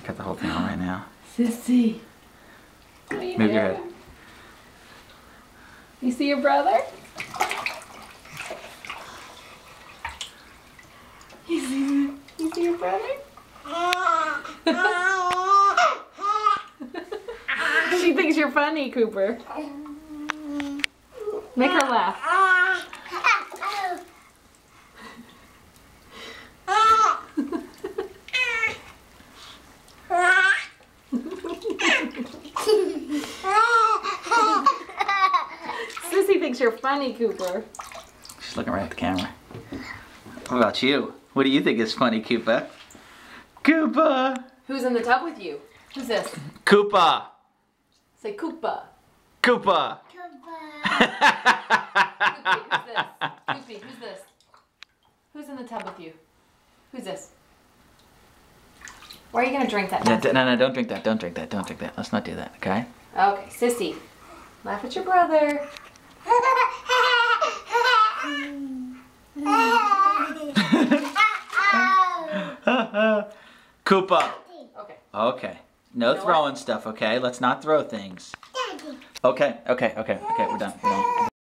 cut the whole thing on right now. Sissy. What are you Move doing? your head. You see your brother? You see your brother? She thinks you're funny, Cooper. Make her laugh. Sissy thinks you're funny, Cooper. She's looking right at the camera. What about you? What do you think is funny, Koopa? Koopa! Who's in the tub with you? Who's this? Koopa! Say Koopa. Koopa! Koopy, who's this? Who's in the tub with you? Who's this? Why are you gonna drink that? No, don't drink that. Don't drink that. Don't drink that. Let's not do that, okay? Okay, Sissy. Laugh at your brother. Koopa. Okay. Okay. No throwing stuff, okay? Let's not throw things. Okay, we're done. We're done.